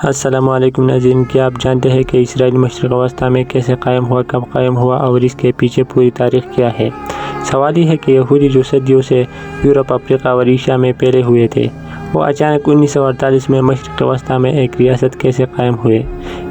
السلام علیکم ناظرین، کیا آپ جانتے ہیں کہ اسرائیل مشرق وسطیٰ میں کیسے قائم ہوا، کب قائم ہوا اور اس کے پیچھے پوری تاریخ کیا ہے؟ سوال یہ ہے کہ یہودی جو صدیوں سے یورپ، افریقہ اور ایشیا میں پھیلے ہوئے تھے، وہ اچانک 1948 میں مشرق وسطیٰ میں ایک ریاست کیسے قائم ہوئے؟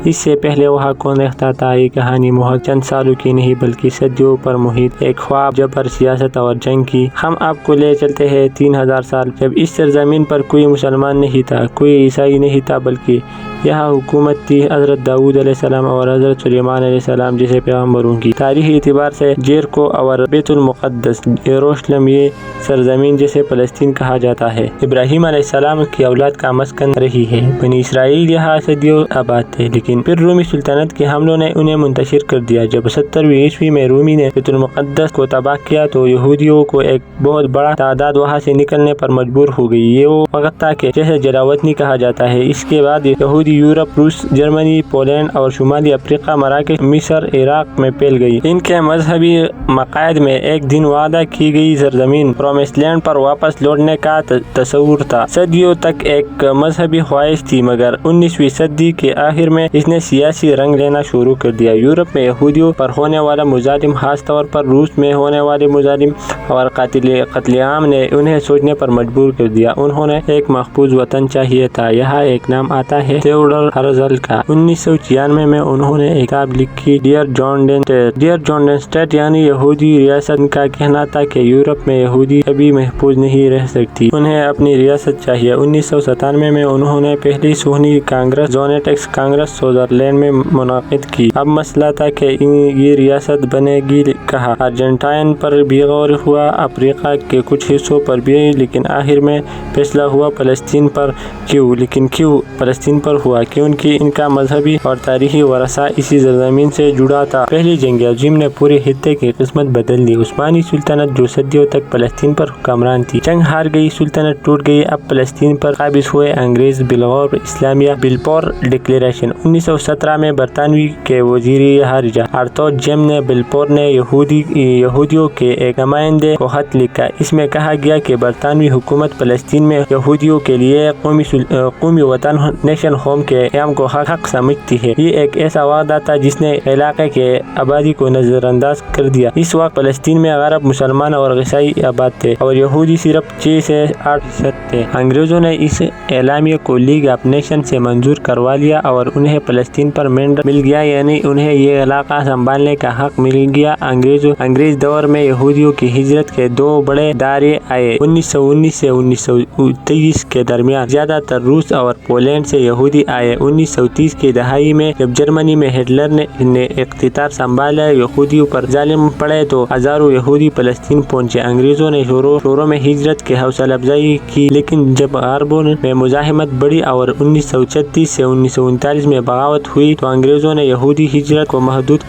اس سے پہلے وہاں کون رہتا تھا؟ یہ کہانی محض چند سالوں کی نہیں بلکہ صدیوں پر محیط ایک خواب، جبر، سیاست اور جنگ کی۔ ہم آپ کو لے چلتے ہیں 3000 سال، جب اس سرزمین پر کوئی مسلمان نہیں تھا، کوئی عیسائی نہیں تھا، بلکہ یہاں حکومت تھی حضرت داؤد علیہ السلام اور حضرت سلیمان علیہ السلام جیسے پیغمبروں کی۔ تاریخی اعتبار سے جیریکو اور بیت المقدس، یروشلم، یہ سرزمین جسے فلسطین کہا جاتا ہے، ابراہیم علیہ السلام کی اولاد کا مسکن رہی ہے۔ بنی اسرائیل یہاں صدیوں آباد تھے، لیکن پھر رومی سلطنت کے حملوں نے انہیں منتشر کر دیا۔ جب 70ویں عیسوی میں رومی نے بیت المقدس کو تباہ کیا تو یہودیوں کو ایک بہت بڑا تعداد وہاں سے نکلنے پر مجبور ہو گئی۔ یہ وہ وقت تھا کہ جسے جلاوطنی کہا جاتا ہے۔ اس کے بعد یہودی یورپ، روس، جرمنی، پولینڈ اور شمالی افریقہ، مراکش، مصر، عراق میں پھیل گئی۔ ان کے مذہبی عقائد میں ایک دن وعدہ کی گئی سرزمین پرومس لینڈ پر واپس لوٹنے کا تصور تھا۔ صدیوں تک ایک مذہبی خواہش تھی، مگر 19ویں صدی کے آخر میں اس نے سیاسی رنگ لینا شروع کر دیا۔ یورپ میں یہودیوں پر ہونے والا مظالم، خاص طور پر روس میں ہونے والے مظالم اور قتل عام نے انہیں سوچنے پر مجبور کر دیا۔ انہوں نے ایک محفوظ وطن چاہیے تھا۔ یہاں ایک نام آتا ہے تھیوڈور ہرزل کا۔ 1996 میں انہوں نے ایک کتاب لکھی، ڈیئر جونڈن اسٹیٹ۔ ڈیئر جونڈن اسٹیٹ یعنی یہودی ریاست۔ ان کا کہنا تھا کہ یورپ میں یہودی کبھی محفوظ نہیں رہ سکتی، انہیں اپنی ریاست چاہیے۔ 1997 میں انہوں نے پہلی صہیونی کانگریس، زونیٹکس کانگریس، سوئٹزرلینڈ میں منعقد کی۔ اب مسئلہ تھا کہ یہ ریاست بنے گی کہاں۔ ارجنٹائن پر بھی غور ہوا، افریقہ کے کچھ حصوں پر بھی، لیکن آخر میں فیصلہ ہوا فلسطین پر۔ کیوں فلسطین پر ہوا؟ کیونکہ ان کا مذہبی اور تاریخی ورثہ اسی سرزمین سے جڑا تھا۔ پہلی جنگ عظیم نے پورے خطے کی قسمت بدل دی۔ عثمانی سلطنت جو صدیوں تک فلسطین پر حکمران تھی، جنگ ہار گئی، سلطنت ٹوٹ گئی۔ اب فلسطین پر قابض ہوئے انگریز۔ بالغور اسلامیہ بلفور ڈکلیریشن 1917 میں برطانوی کے وزیر خارجہ آرتھر جیمز بلفور نے یہودیوں کے ایک نمائندے کو خط لکھا۔ اس میں کہا گیا کہ برطانوی حکومت فلسطین میں یہودیوں کے لیے قومی وطن، نیشن ہوم کے قیام کو حق سمجھتی ہے۔ یہ ایک ایسا وعدہ تھا جس نے علاقے کے آبادی کو نظر انداز کر دیا۔ اس وقت فلسطین میں عرب، مسلمان اور عیسائی آباد تھے اور یہودی صرف 6 سے 8% تھے۔ انگریزوں نے اس اعلامیے کو لیگ آف نیشن سے منظور کروا لیا اور انہیں فلسطین پر مینڈیٹ مل گیا، یعنی انہیں یہ علاقہ سنبھالنے کا حق مل گیا۔ انگریز دور میں یہودیوں کی ہجرت کے 2 بڑے دائرے آئے۔ 1919 سے 1923 کے درمیان زیادہ تر روس اور پولینڈ سے یہودی آئے۔ 1930 کی دہائی میں جب جرمنی میں ہٹلر نے اقتدار سنبھالا، یہودیوں پر ظلم پڑے تو ہزاروں یہودی فلسطین پہنچے۔ انگریزوں نے شروع میں ہجرت کی حوصلہ افزائی کی، لیکن جب عربوں میں مزاحمت بڑھی اور 1936 سے 1939 میں بغاوت ہوئی تو انگریزوں نے یہودی ہجرت کو محدود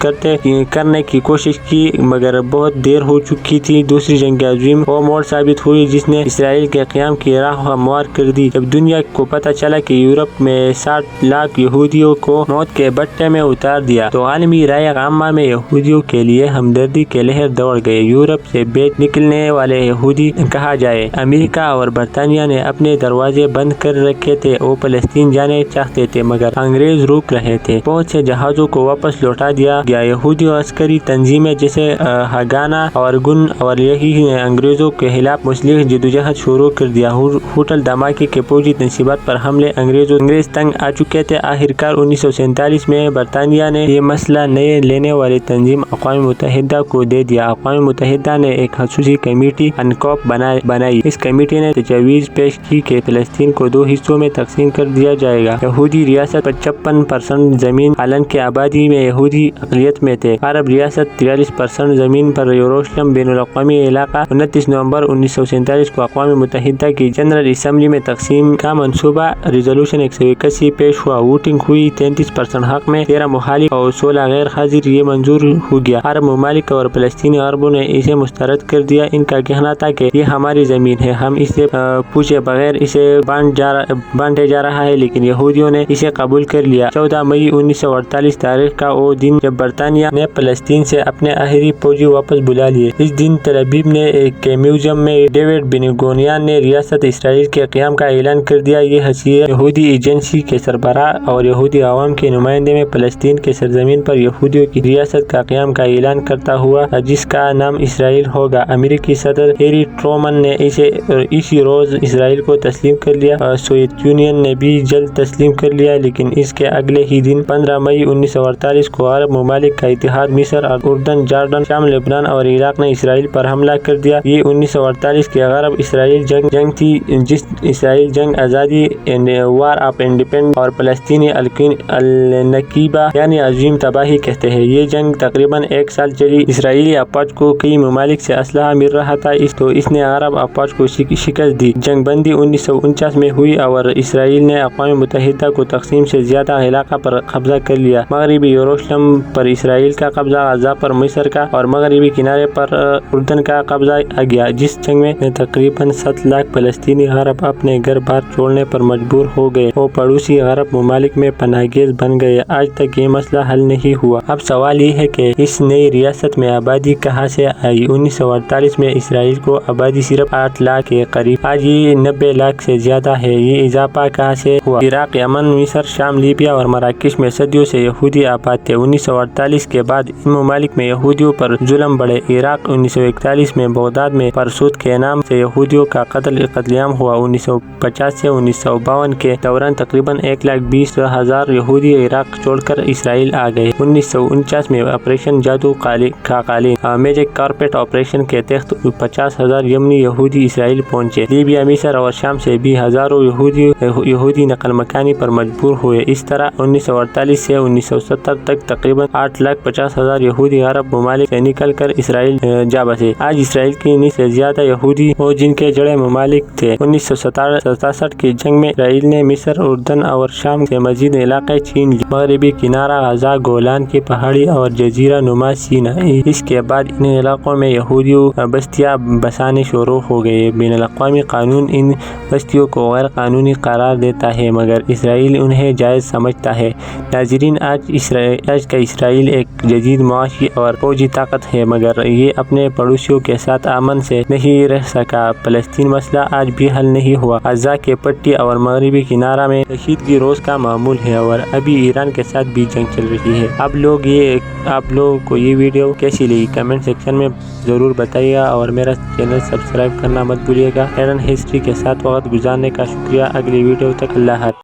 کرنے کی کوشش کی، مگر بہت دیر ہو چکی تھی۔ دوسری جنگ عظیم وہ موڑ ثابت ہوئی جس نے اسرائیل کے قیام کی راہ ہموار کر دی۔ جب دنیا کو پتہ چلا کہ یورپ میں 60 لاکھ یہودیوں کو موت کے بٹے میں اتار دیا تو عالمی رائے عامہ میں یہودیوں کے لیے ہمدردی کی لہر دوڑ گئی۔ یورپ سے بیچ نکلنے والے یہودی کہا جائے۔ امریکہ اور برطانیہ نے اپنے دروازے بند کر رکھے تھے، وہ فلسطین جانے چاہتے تھے مگر انگریز روک رہے تھے۔ بہت سے جہازوں کو واپس لوٹا دیا گیا۔ یہودی عسکری تنظیمیں جیسے ہاگانا اور گن اور یہی نے انگریزوں کے خلاف مسلح جدوجہد شروع کر دیا۔ ہوٹل دھماکے کے فوجی تنصیبات پر حملے۔ انگریز تنگ آ چکے تھے۔ آخرکار 1947 میں برطانیہ نے یہ مسئلہ نئے لینے والی تنظیم اقوام متحدہ کو دے دیا۔ اقوام متحدہ نے ایک خصوصی کمیٹی انکوپ بنائی۔ اس کمیٹی نے تجویز پیش کی کہ فلسطین کو 2 حصوں میں تقسیم کر دیا جائے گا۔ یہودی ریاست پر 56% زمین، حالانکہ آبادی میں یہودی اقلیت میں تھے۔ عرب ریاست 43% زمین پر یروشلم بین الاقوامی علاقہ۔ 29 نومبر 1947 کو اقوام متحدہ کی جنرل اسمبلی میں تقسیم کا منصوبہ ریزولوشن 181 پیش ہوا۔ ووٹنگ ہوئی، 33% حق میں، 13 مخالف اور 16 غیر حاضر۔ یہ منظور ہو گیا۔ عرب ممالک اور فلسطینی عربوں نے اسے مسترد کر دیا۔ ان کا کہنا تھا کہ یہ ہماری زمین ہے، ہم اسے پوچھے بغیر اسے بانٹے جا رہا ہے، لیکن یہودیوں نے اسے قبول کر لیا۔ 14 مئی 1948 تاریخ کا وہ دن جب برطانیہ نے فلسطین سے اپنے آخری فوجی واپس بلا لیے۔ اس دن تل ابیب کے میوزیم میں ڈیوڈ بن گورین نے ریاست اسرائیل کے قیام کا اعلان کر دیا۔ یہ حصیت یہودی ایجنسی کے سربراہ اور یہودی عوام کے نمائندے میں فلسطین کے سرزمین پر یہودیوں کی ریاست کا قیام کا اعلان کرتا ہوا جس کا نام اسرائیل ہوگا۔ امریکی صدر ہیری ٹرومن نے اسی روز اسرائیل کو تسلیم کر لیا۔ سوویت یونین نے بھی جلد تسلیم کر لیا، لیکن اس کے اگلے ہی دن 15 مئی 1948 کو عرب ممالک کا اتحاد مصر، اردن، جارڈن، شام، لبنان اور عراق نے اسرائیل پر حملہ کر دیا۔ یہ 1948 کی عرب اسرائیل جنگ تھی، جس اسرائیل جنگ آزادی وار آف انڈیپینڈنس اور فلسطینی النکبہ یعنی عظیم تباہی کہتے ہیں۔ یہ جنگ تقریباً 1 سال چلی۔ اسرائیلی افواج کو کئی ممالک سے اسلحہ مل رہا تھا، تو اس نے عرب افواج کو شکست دی۔ جنگ بندی 1949 میں ہوئی اور اسرائیل نے اقوام متحدہ کو تقسیم سے زیادہ علاقہ پر قبضہ کر لیا۔ مغربی یروشلم پر اسرائیل کا قبضہ، غزہ پر مصر کا اور مغربی کنارے پر اردن کا قبضہ آ گیا۔ جس جنگ میں تقریباً 7 لاکھ فلسطینی عرب اپنے گھر بار چھوڑنے پر مجبور ہو گئے۔ وہ پڑوسی عرب ممالک میں پناہ گزین بن گئے۔ آج تک یہ مسئلہ حل نہیں ہوا۔ اب سوال یہ ہے کہ اس نئی ریاست میں آبادی کہاں سے آئی؟ 1948 میں اسرائیل کو آبادی صرف 8 لاکھ کے قریب، آج یہ 90 لاکھ سے زیادہ ہے۔ یہ اضافہ کہاں سے ہوا؟ عراق، یمن، مصر، شام، لیبیا اور مراکش میں صدیوں سے یہودی آباد تھے۔ 1948 کے بعد ان ممالک میں یہودیوں پر ظلم بڑھے۔ عراق 1941 میں بغداد میں پرسود کے نام سے یہودیوں کا قتل عام ہوا۔ 1950 سے 1952 کے دوران تقریباً 1,20,000 یہودی عراق چھوڑ کر اسرائیل آ گئے۔ 1949 میں آپریشن جادو کا قالین میجک کارپیٹ آپریشن کے تحت 50,000 یمنی یہودی اسرائیل پہنچے۔ لیبیا، مصر اور شام سے بھی ہزاروں یہودی نقل مکانی پر مجبور ہوئے۔ اس طرح 1948 سے 1970 تک تقریباً 8,50,000 یہودی عرب ممالک سے نکل کر اسرائیل جا بسے۔ آج اسرائیل کی نصف سے زیادہ یہودی ہو جن کے جڑے ممالک تھے۔ 1967 کی جنگ میں اسرائیل نے مصر، اردن اور شام سے مزید علاقے چھین لیے۔ مغربی کنارہ، غزہ، گولان کی پہاڑی اور جزیرہ نما سینائی۔ اس کے بعد ان علاقوں میں یہودیوں بستیاں بسانے شروع ہو گئے۔ بین الاقوامی قانون ان بستیوں کو غیر قانونی قرار دیتا ہے، مگر اسرائیل انہیں جائز سمجھتا ہے۔ ناظرین، آج کا اسرائیل ایک جدید معاشی اور فوجی طاقت ہے، مگر یہ اپنے پڑوسیوں کے ساتھ امن سے نہیں رہ سکا۔ فلسطین مسئلہ آج بھی حل نہیں ہوا۔ غزہ کے پٹی اور مغربی کنارہ میں کشیدگی روز کا معمول ہے اور ابھی ایران کے ساتھ بھی جنگ چل رہی ہے۔ آپ لوگوں کو یہ ویڈیو کیسی لگی کمنٹ سیکشن میں ضرور بتائیے گا اور میرا چینل سبسکرائب کرنا مت بھولیے گا۔ ہڈن ہسٹری کے ساتھ وقت گزارنے کا شکریہ۔ اگلی ویڈیو تک اللہ حافظ۔